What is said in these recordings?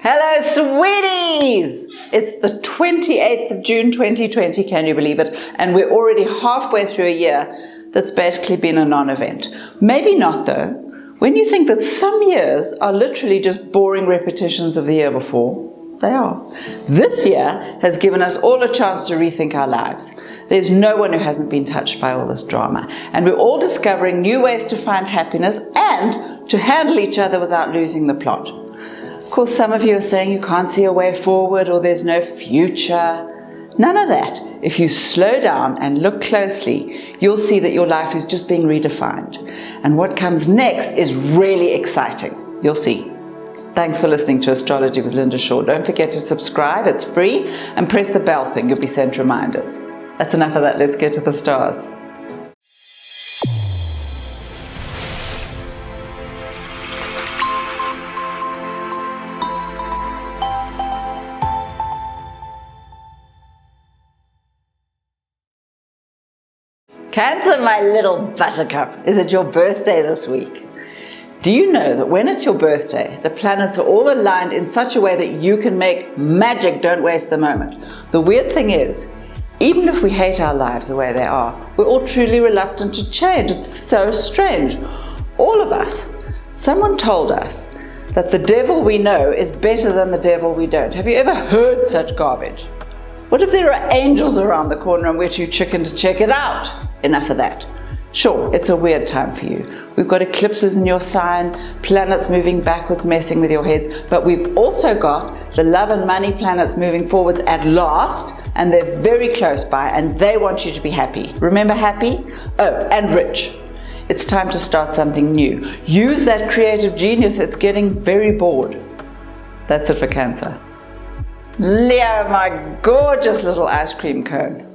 Hello, sweeties! It's the 28th of June 2020, can you believe it? And we're already halfway through a year that's basically been a non-event. Maybe not though, when you think that some years are literally just boring repetitions of the year before. They are. This year has given us all a chance to rethink our lives. There's no one who hasn't been touched by all this drama. And we're all discovering new ways to find happiness and to handle each other without losing the plot. Of course, some of you are saying you can't see a way forward or there's no future. None of that. If you slow down and look closely, you'll see that your life is just being redefined. And what comes next is really exciting. You'll see. Thanks for listening to Astrology with Linda Shaw. Don't forget to subscribe, it's free, and press the bell thing, you'll be sent reminders. That's enough of that, let's get to the stars. Cancer, my little buttercup. Is it your birthday this week? Do you know that when it's your birthday, the planets are all aligned in such a way that you can make magic, don't waste the moment? The weird thing is, even if we hate our lives the way they are, we're all truly reluctant to change. It's so strange. All of us. Someone told us that the devil we know is better than the devil we don't. Have you ever heard such garbage? What if there are angels around the corner and we're too chicken to check it out? Enough of that. Sure, it's a weird time for you. We've got eclipses in your sign, planets moving backwards, messing with your heads, but we've also got the love and money planets moving forwards at last, and they're very close by, and they want you to be happy. Remember happy? Oh, and rich. It's time to start something new. Use that creative genius. It's getting very bored. That's it for Cancer. Leo, my gorgeous little ice cream cone.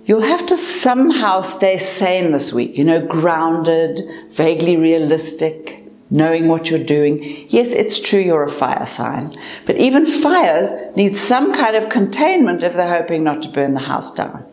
You'll have to somehow stay sane this week, grounded, vaguely realistic, knowing what you're doing. Yes, it's true you're a fire sign, but even fires need some kind of containment if they're hoping not to burn the house down.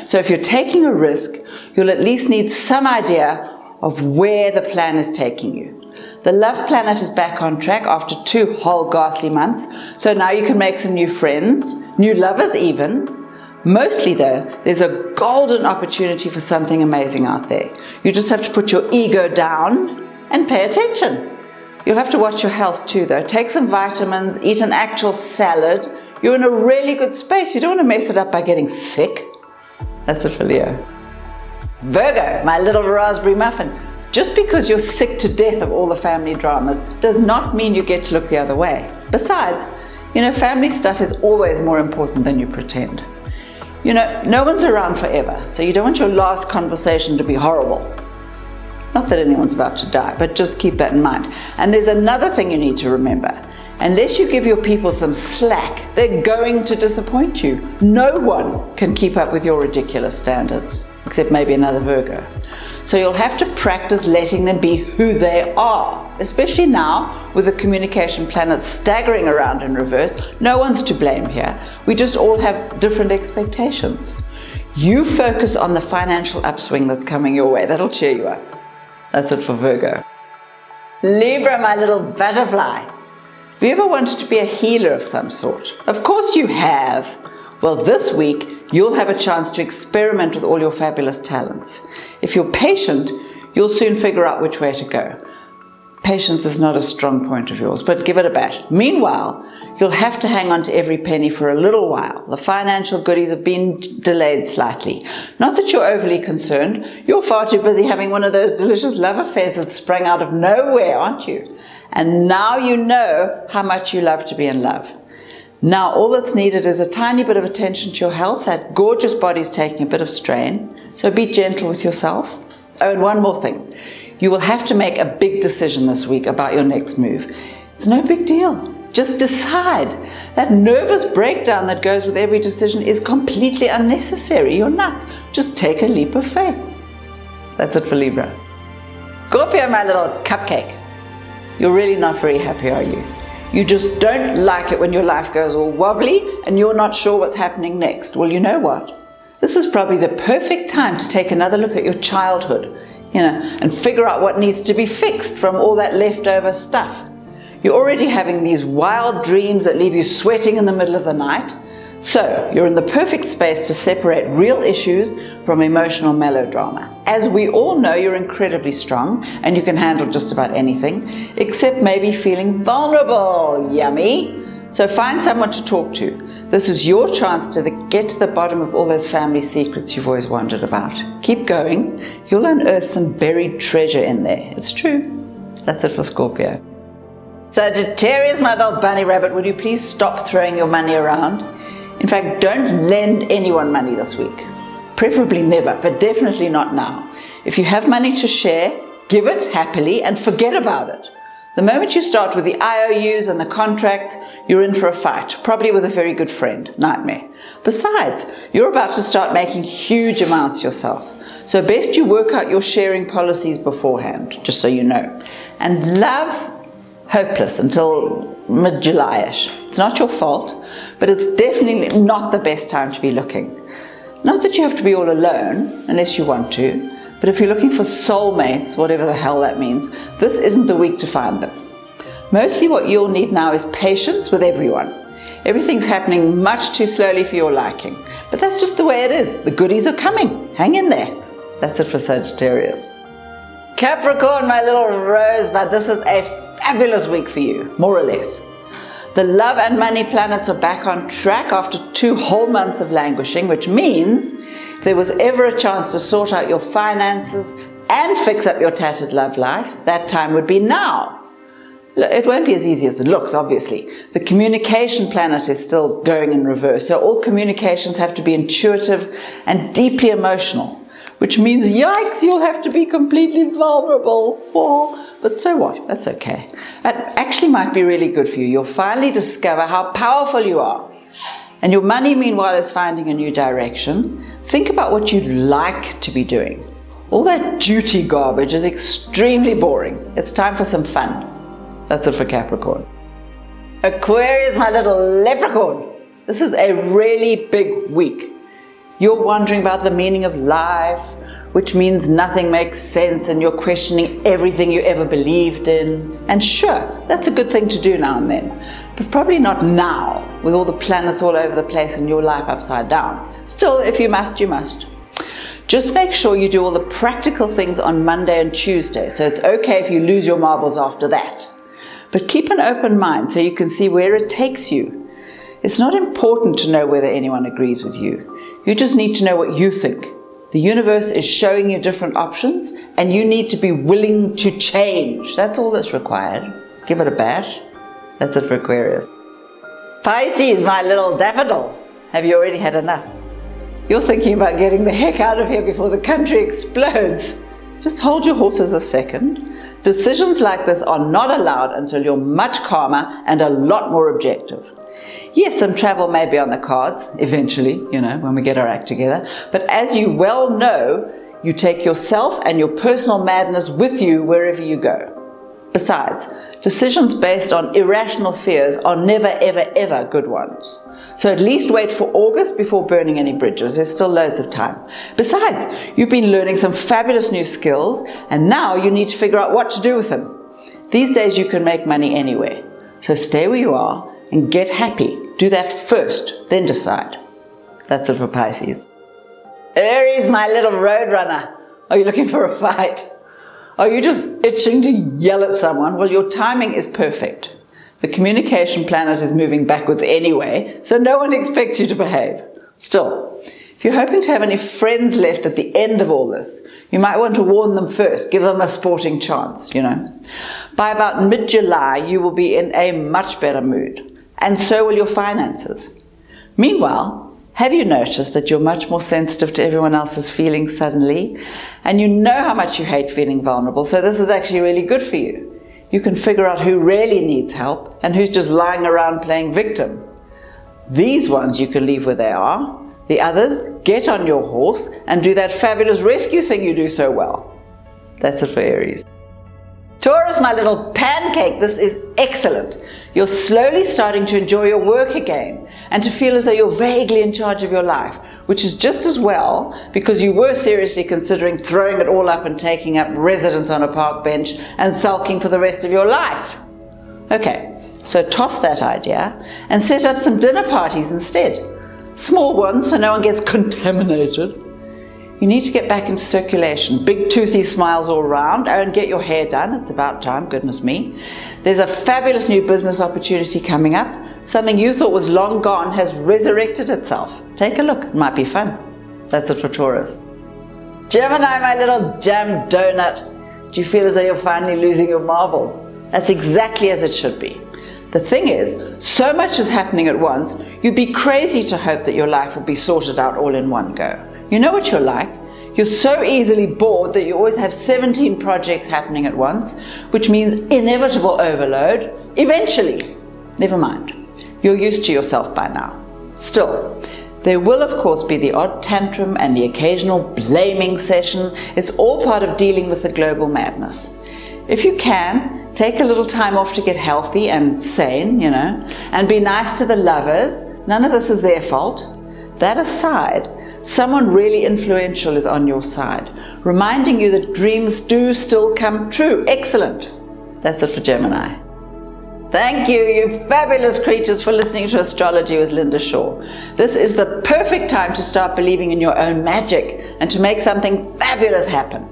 So if you're taking a risk, you'll at least need some idea of where the plan is taking you. The love planet is back on track after 2 whole ghastly months, so now you can make some new friends, new lovers even. Mostly though, there's a golden opportunity for something amazing out there. You just have to put your ego down and pay attention. You'll have to watch your health too though. Take some vitamins, eat an actual salad. You're in a really good space. You don't want to mess it up by getting sick. That's it for Leo. Virgo, my little raspberry muffin. Just because you're sick to death of all the family dramas does not mean you get to look the other way. Besides, family stuff is always more important than you pretend. No one's around forever, so you don't want your last conversation to be horrible. Not that anyone's about to die, but just keep that in mind. And there's another thing you need to remember. Unless you give your people some slack, they're going to disappoint you. No one can keep up with your ridiculous standards, except maybe another Virgo. So you'll have to practice letting them be who they are, especially now with the communication planets staggering around in reverse. No one's to blame here. We just all have different expectations. You focus on the financial upswing that's coming your way. That'll cheer you up. That's it for Virgo. Libra, my little butterfly. Have you ever wanted to be a healer of some sort? Of course you have. Well, this week, you'll have a chance to experiment with all your fabulous talents. If you're patient, you'll soon figure out which way to go. Patience is not a strong point of yours, but give it a bash. Meanwhile, you'll have to hang on to every penny for a little while. The financial goodies have been delayed slightly. Not that you're overly concerned. You're far too busy having one of those delicious love affairs that sprang out of nowhere, aren't you? And now you know how much you love to be in love. Now all that's needed is a tiny bit of attention to your health. That gorgeous body's taking a bit of strain, so be gentle with yourself. Oh, and one more thing. You will have to make a big decision this week about your next move. It's no big deal. Just decide. That nervous breakdown that goes with every decision is completely unnecessary. You're nuts. Just take a leap of faith. That's it for Libra. Scorpio, my little cupcake. You're really not very happy, are you? You just don't like it when your life goes all wobbly and you're not sure what's happening next. Well, you know what? This is probably the perfect time to take another look at your childhood, and figure out what needs to be fixed from all that leftover stuff. You're already having these wild dreams that leave you sweating in the middle of the night. So you're in the perfect space to separate real issues from emotional melodrama. As we all know, you're incredibly strong and you can handle just about anything, except maybe feeling vulnerable. Yummy! So find someone to talk to. This is your chance to get to the bottom of all those family secrets you've always wondered about. Keep going. You'll unearth some buried treasure in there. It's true. That's it for Scorpio. Sagittarius, my little bunny rabbit, would you please stop throwing your money around? In fact, don't lend anyone money this week. Preferably never, but definitely not now. If you have money to share, give it happily and forget about it. The moment you start with the IOUs and the contract, you're in for a fight, probably with a very good friend. Nightmare. Besides, you're about to start making huge amounts yourself. So best you work out your sharing policies beforehand, just so you know. And love, hopeless until mid-July-ish. It's not your fault, but it's definitely not the best time to be looking. Not that you have to be all alone, unless you want to, but if you're looking for soulmates, whatever the hell that means, this isn't the week to find them. Mostly what you'll need now is patience with everyone. Everything's happening much too slowly for your liking, but that's just the way it is. The goodies are coming. Hang in there. That's it for Sagittarius. Capricorn, my little rosebud, this is a fabulous week for you, more or less. The love and money planets are back on track after 2 whole months of languishing, which means if there was ever a chance to sort out your finances and fix up your tattered love life, that time would be now. It won't be as easy as it looks, obviously. The communication planet is still going in reverse, so all communications have to be intuitive and deeply emotional, which means, yikes, you'll have to be completely vulnerable. Oh, but so what? That's okay. That actually might be really good for you. You'll finally discover how powerful you are. And your money, meanwhile, is finding a new direction. Think about what you'd like to be doing. All that duty garbage is extremely boring. It's time for some fun. That's it for Capricorn. Aquarius, my little leprechaun. This is a really big week. You're wondering about the meaning of life, which means nothing makes sense, and you're questioning everything you ever believed in. And sure, that's a good thing to do now and then, but probably not now, with all the planets all over the place and your life upside down. Still, if you must, you must. Just make sure you do all the practical things on Monday and Tuesday, so it's okay if you lose your marbles after that. But keep an open mind so you can see where it takes you. It's not important to know whether anyone agrees with you. You just need to know what you think. The universe is showing you different options, and you need to be willing to change. That's all that's required. Give it a bash. That's it for Aquarius. Pisces, my little daffodil. Have you already had enough? You're thinking about getting the heck out of here before the country explodes. Just hold your horses a second. Decisions like this are not allowed until you're much calmer and a lot more objective. Yes, some travel may be on the cards, eventually, when we get our act together. But as you well know, you take yourself and your personal madness with you wherever you go. Besides, decisions based on irrational fears are never, ever, ever good ones. So at least wait for August before burning any bridges. There's still loads of time. Besides, you've been learning some fabulous new skills, and now you need to figure out what to do with them. These days you can make money anywhere. So stay where you are and get happy. Do that first, then decide. That's it for Pisces. Aries, my little roadrunner. Are you looking for a fight? Are you just itching to yell at someone? Well, your timing is perfect. The communication planet is moving backwards anyway, so no one expects you to behave. Still, if you're hoping to have any friends left at the end of all this, you might want to warn them first, give them a sporting chance, By about mid-July, you will be in a much better mood, and so will your finances. Meanwhile, have you noticed that you're much more sensitive to everyone else's feelings suddenly? And you know how much you hate feeling vulnerable, so this is actually really good for you. You can figure out who really needs help and who's just lying around playing victim. These ones you can leave where they are. The others, get on your horse and do that fabulous rescue thing you do so well. That's it for Aries. Taurus, my little pancake, this is excellent. You're slowly starting to enjoy your work again and to feel as though you're vaguely in charge of your life, which is just as well because you were seriously considering throwing it all up and taking up residence on a park bench and sulking for the rest of your life. Okay, so toss that idea and set up some dinner parties instead. Small ones so no one gets contaminated. You need to get back into circulation. Big toothy smiles all around. Oh, and get your hair done. It's about time, goodness me. There's a fabulous new business opportunity coming up. Something you thought was long gone has resurrected itself. Take a look, it might be fun. That's it for Taurus. Gemini, my little jam donut. Do you feel as though you're finally losing your marbles? That's exactly as it should be. The thing is, so much is happening at once, you'd be crazy to hope that your life will be sorted out all in one go. You know what you're like. You're so easily bored that you always have 17 projects happening at once, which means inevitable overload. Eventually, never mind. You're used to yourself by now. Still, there will of course be the odd tantrum and the occasional blaming session. It's all part of dealing with the global madness. If you can, take a little time off to get healthy and sane, and be nice to the lovers. None of this is their fault. That aside, someone really influential is on your side, reminding you that dreams do still come true. Excellent. That's it for Gemini. Thank you, you fabulous creatures, for listening to Astrology with Linda Shaw. This is the perfect time to start believing in your own magic and to make something fabulous happen.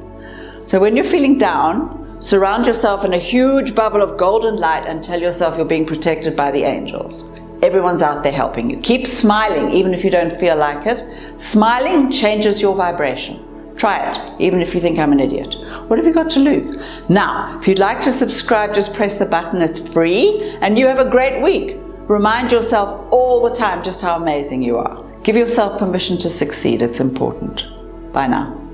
So when you're feeling down, surround yourself in a huge bubble of golden light and tell yourself you're being protected by the angels. Everyone's out there helping you. Keep smiling even if you don't feel like it. Smiling changes your vibration. Try it, even if you think I'm an idiot. What have you got to lose? Now, if you'd like to subscribe, just press the button. It's free, and you have a great week. Remind yourself all the time just how amazing you are. Give yourself permission to succeed. It's important. Bye now.